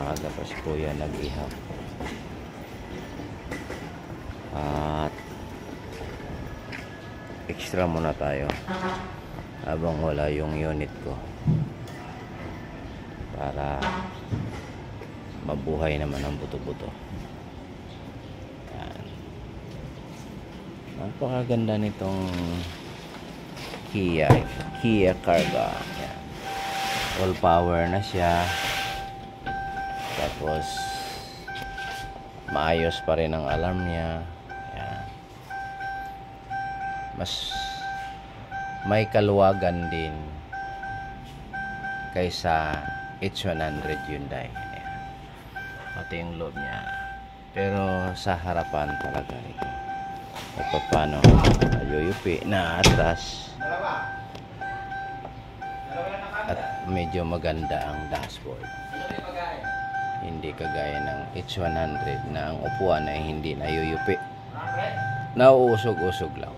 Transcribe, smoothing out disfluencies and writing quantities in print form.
maaga pa si kuya nag-ihaw. At extra muna tayo habang wala yung unit ko para mabuhay naman ang buto-buto. Yan. Napakaganda nitong Kia Cargo. Yan. All power na siya. Tapos maayos pa rin ang alarm niya. Yan. Mas may kaluwagan din kaysa H100 Hyundai. Ayan. Pati yung loob niya. Pero sa harapan talaga ito. Ito paano ayuyupi na atras. At medyo maganda ang dashboard. Hindi kagaya ng H100 na ang upuan ay hindi nayuyupi. Nauusog-usog lang.